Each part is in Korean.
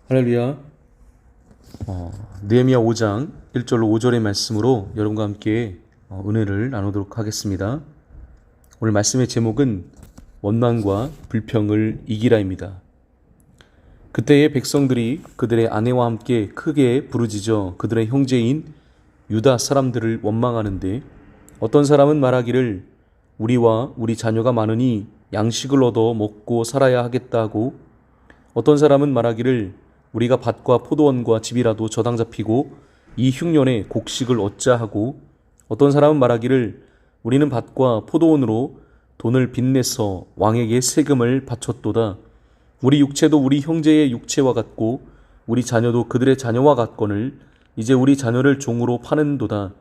할렐루야. 느헤미야 5장 1절로 5절의 말씀으로 여러분과 함께 은혜를 나누도록 하겠습니다. 오늘 말씀의 제목은 원망과 불평을 이기라입니다. 그때의 백성들이 그들의 아내와 함께 크게 부르짖어 그들의 형제인 유다 사람들을 원망하는데, 어떤 사람은 말하기를 우리와 우리 자녀가 많으니 양식을 얻어 먹고 살아야 하겠다 하고, 어떤 사람은 말하기를 우리가 밭과 포도원과 집이라도 저당 잡히고 이 흉년에 곡식을 얻자 하고, 어떤 사람은 말하기를 우리는 밭과 포도원으로 돈을 빚내서 왕에게 세금을 바쳤도다. 우리 육체도 우리 형제의 육체와 같고 우리 자녀도 그들의 자녀와 같거늘 이제 우리 자녀를 종으로 파는도다.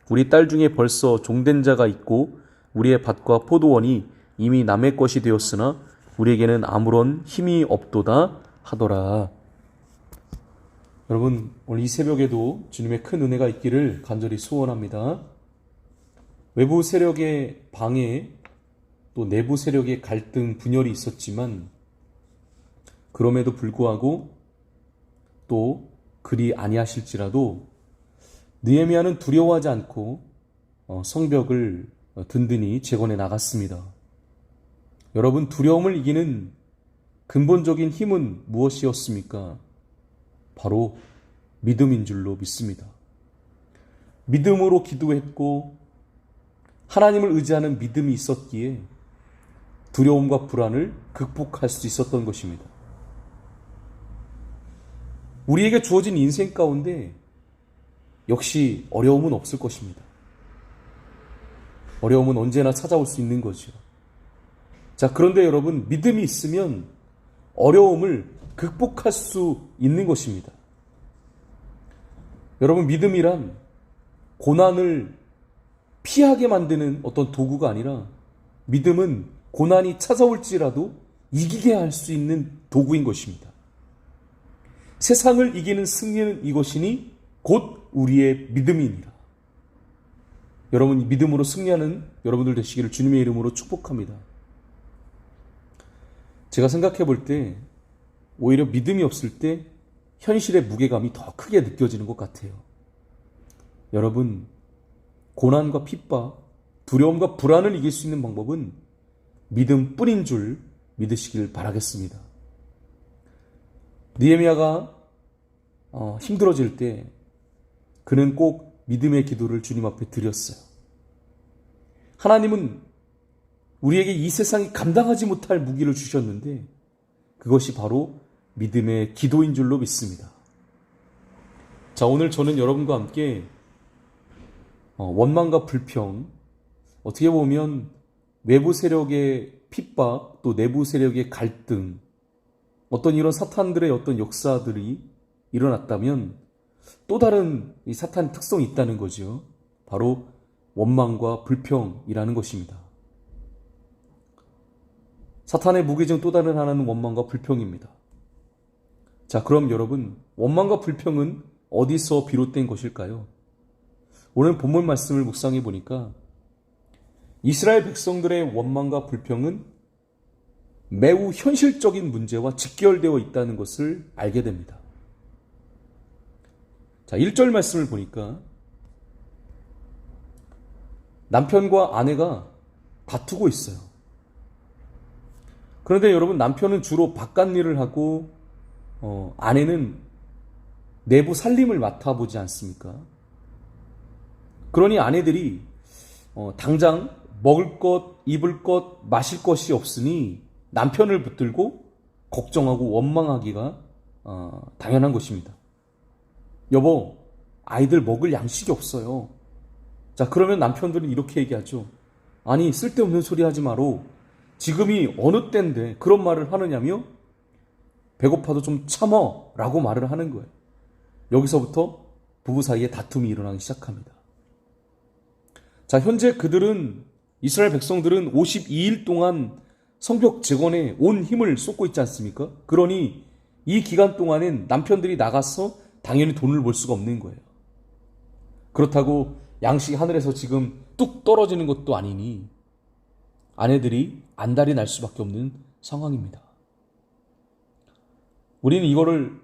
우리 딸 중에 벌써 종된 자가 있고 우리의 밭과 포도원이 이미 남의 것이 되었으나 우리에게는 아무런 힘이 없도다 하더라. 여러분, 오늘 이 새벽에도 주님의 큰 은혜가 있기를 간절히 소원합니다. 외부 세력의 방해, 또 내부 세력의 갈등, 분열이 있었지만 그럼에도 불구하고 또 그리 아니하실지라도 느헤미야는 두려워하지 않고 성벽을 든든히 재건해 나갔습니다. 여러분, 두려움을 이기는 근본적인 힘은 무엇이었습니까? 바로 믿음인 줄로 믿습니다. 믿음으로 기도했고 하나님을 의지하는 믿음이 있었기에 두려움과 불안을 극복할 수 있었던 것입니다. 우리에게 주어진 인생 가운데 역시 어려움은 없을 것입니다. 어려움은 언제나 찾아올 수 있는 거죠. 자, 그런데 여러분, 믿음이 있으면 어려움을 극복할 수 있는 것입니다. 여러분, 믿음이란 고난을 피하게 만드는 어떤 도구가 아니라, 믿음은 고난이 찾아올지라도 이기게 할 수 있는 도구인 것입니다. 세상을 이기는 승리는 이것이니 곧 우리의 믿음이니라. 여러분, 믿음으로 승리하는 여러분들 되시기를 주님의 이름으로 축복합니다. 제가 생각해 볼 때 오히려 믿음이 없을 때 현실의 무게감이 더 크게 느껴지는 것 같아요. 여러분, 고난과 핍박, 두려움과 불안을 이길 수 있는 방법은 믿음뿐인 줄 믿으시길 바라겠습니다. 느헤미야가 힘들어질 때 그는 꼭 믿음의 기도를 주님 앞에 드렸어요. 하나님은 우리에게 이 세상이 감당하지 못할 무기를 주셨는데 그것이 바로 믿음의 기도인 줄로 믿습니다. 자, 오늘 저는 여러분과 함께 원망과 불평, 어떻게 보면 외부 세력의 핍박, 또 내부 세력의 갈등, 어떤 이런 사탄들의 어떤 역사들이 일어났다면 또 다른 이 사탄의 특성이 있다는 거죠. 바로 원망과 불평이라는 것입니다. 사탄의 무기 중 또 다른 하나는 원망과 불평입니다. 자, 그럼 여러분, 원망과 불평은 어디서 비롯된 것일까요? 오늘 본문 말씀을 묵상해 보니까 이스라엘 백성들의 원망과 불평은 매우 현실적인 문제와 직결되어 있다는 것을 알게 됩니다. 자, 1절 말씀을 보니까 남편과 아내가 다투고 있어요. 그런데 여러분, 남편은 주로 바깥 일을 하고 아내는 내부 살림을 맡아보지 않습니까? 그러니 아내들이 당장 먹을 것, 입을 것, 마실 것이 없으니 남편을 붙들고 걱정하고 원망하기가 당연한 것입니다. 여보, 아이들 먹을 양식이 없어요. 자, 그러면 남편들은 이렇게 얘기하죠. 아니, 쓸데없는 소리 하지 마로. 지금이 어느 때인데 그런 말을 하느냐며? 배고파도 좀 참어 라고 말을 하는 거예요. 여기서부터 부부 사이에 다툼이 일어나기 시작합니다. 자, 현재 이스라엘 백성들은 52일 동안 성벽 재건에 온 힘을 쏟고 있지 않습니까? 그러니 이 기간 동안엔 남편들이 나가서 당연히 돈을 벌 수가 없는 거예요. 그렇다고 양식이 하늘에서 지금 뚝 떨어지는 것도 아니니 아내들이 안달이 날 수밖에 없는 상황입니다. 우리는 이거를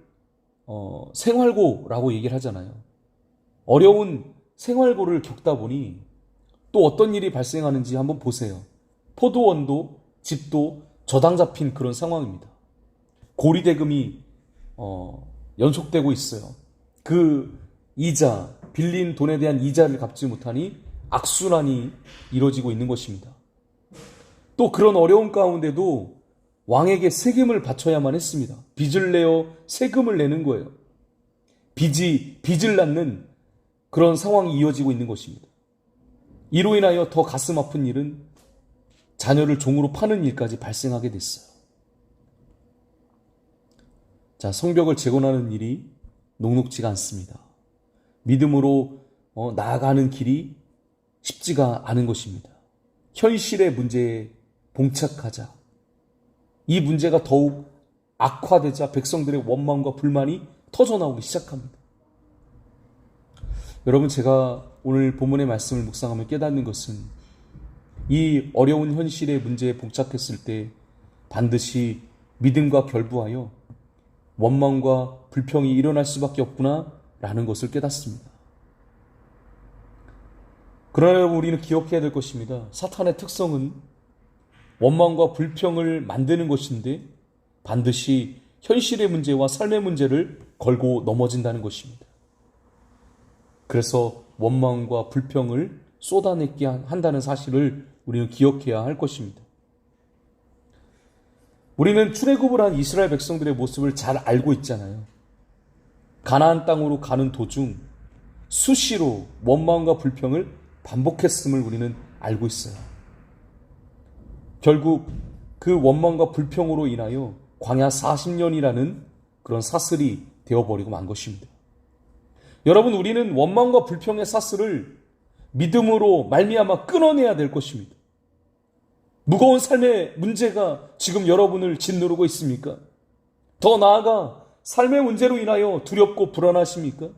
생활고라고 얘기를 하잖아요. 어려운 생활고를 겪다 보니 또 어떤 일이 발생하는지 한번 보세요. 포도원도 집도 저당 잡힌 그런 상황입니다. 고리대금이 연속되고 있어요. 그 이자, 빌린 돈에 대한 이자를 갚지 못하니 악순환이 이루어지고 있는 것입니다. 또 그런 어려운 가운데도 왕에게 세금을 바쳐야만 했습니다. 빚을 내어 세금을 내는 거예요. 빚을 낳는 그런 상황이 이어지고 있는 것입니다. 이로 인하여 더 가슴 아픈 일은 자녀를 종으로 파는 일까지 발생하게 됐어요. 자, 성벽을 재건하는 일이 녹록지가 않습니다. 믿음으로 나아가는 길이 쉽지가 않은 것입니다. 현실의 문제에 봉착하자 이 문제가 더욱 악화되자 백성들의 원망과 불만이 터져나오기 시작합니다. 여러분, 제가 오늘 본문의 말씀을 묵상하며 깨닫는 것은 이 어려운 현실의 문제에 봉착했을 때 반드시 믿음과 결부하여 원망과 불평이 일어날 수밖에 없구나 라는 것을 깨닫습니다. 그러나 우리는 기억해야 될 것입니다. 사탄의 특성은 원망과 불평을 만드는 것인데 반드시 현실의 문제와 삶의 문제를 걸고 넘어진다는 것입니다. 그래서 원망과 불평을 쏟아내게 한다는 사실을 우리는 기억해야 할 것입니다. 우리는 출애굽을 한 이스라엘 백성들의 모습을 잘 알고 있잖아요. 가나안 땅으로 가는 도중 수시로 원망과 불평을 반복했음을 우리는 알고 있어요. 결국 그 원망과 불평으로 인하여 광야 40년이라는 그런 사슬이 되어버리고 만 것입니다. 여러분, 우리는 원망과 불평의 사슬을 믿음으로 말미암아 끊어내야 될 것입니다. 무거운 삶의 문제가 지금 여러분을 짓누르고 있습니까? 더 나아가 삶의 문제로 인하여 두렵고 불안하십니까?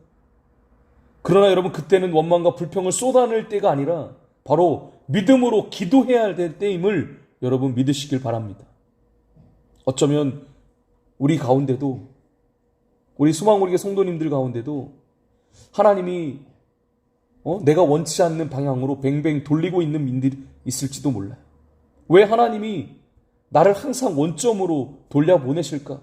그러나 여러분, 그때는 원망과 불평을 쏟아낼 때가 아니라 바로 믿음으로 기도해야 될 때임을 여러분 믿으시길 바랍니다. 어쩌면 우리 가운데도, 우리 수망우리교 성도님들 가운데도 하나님이 내가 원치 않는 방향으로 뱅뱅 돌리고 있는 민들이 있을지도 몰라요. 왜 하나님이 나를 항상 원점으로 돌려보내실까?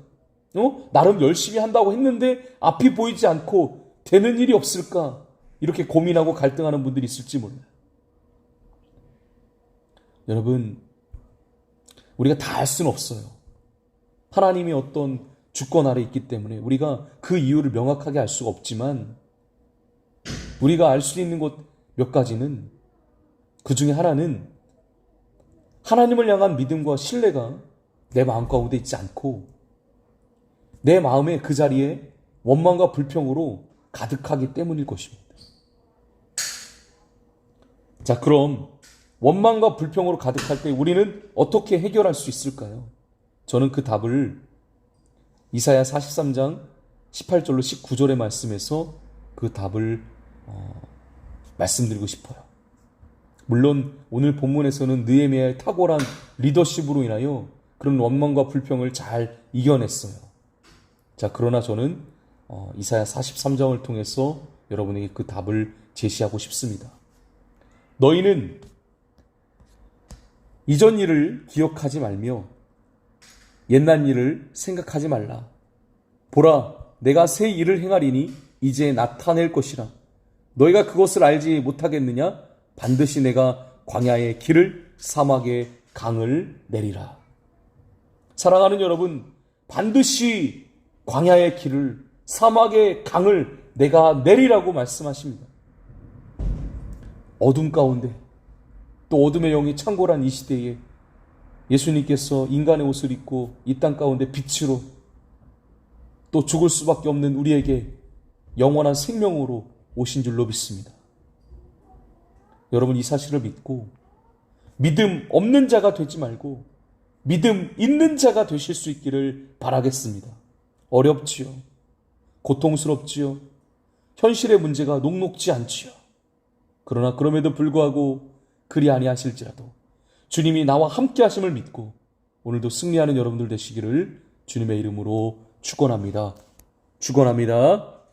나름 열심히 한다고 했는데 앞이 보이지 않고 되는 일이 없을까? 이렇게 고민하고 갈등하는 분들이 있을지 몰라요. 여러분, 우리가 다 알 수는 없어요. 하나님이 어떤 주권 아래 있기 때문에 우리가 그 이유를 명확하게 알 수가 없지만 우리가 알 수 있는 것 몇 가지는, 그 중에 하나는 하나님을 향한 믿음과 신뢰가 내 마음 가운데 있지 않고 내 마음의 그 자리에 원망과 불평으로 가득하기 때문일 것입니다. 자, 그럼 원망과 불평으로 가득할 때 우리는 어떻게 해결할 수 있을까요? 저는 그 답을 이사야 43장 18절로 19절의 말씀에서 그 답을 말씀드리고 싶어요. 물론 오늘 본문에서는 느헤미야의 탁월한 리더십으로 인하여 그런 원망과 불평을 잘 이겨냈어요. 자, 그러나 저는 이사야 43장을 통해서 여러분에게 그 답을 제시하고 싶습니다. 너희는 이전 일을 기억하지 말며 옛날 일을 생각하지 말라. 보라, 내가 새 일을 행하리니 이제 나타낼 것이라. 너희가 그것을 알지 못하겠느냐? 반드시 내가 광야의 길을, 사막의 강을 내리라. 사랑하는 여러분, 반드시 광야의 길을, 사막의 강을 내가 내리라고 말씀하십니다. 어둠 가운데, 또 어둠의 영이 창궐한 이 시대에 예수님께서 인간의 옷을 입고 이 땅 가운데 빛으로, 또 죽을 수밖에 없는 우리에게 영원한 생명으로 오신 줄로 믿습니다. 여러분, 이 사실을 믿고 믿음 없는 자가 되지 말고 믿음 있는 자가 되실 수 있기를 바라겠습니다. 어렵지요. 고통스럽지요. 현실의 문제가 녹록지 않지요. 그러나 그럼에도 불구하고 그리 아니하실지라도 주님이 나와 함께 하심을 믿고 오늘도 승리하는 여러분들 되시기를 주님의 이름으로 축원합니다. 축원합니다.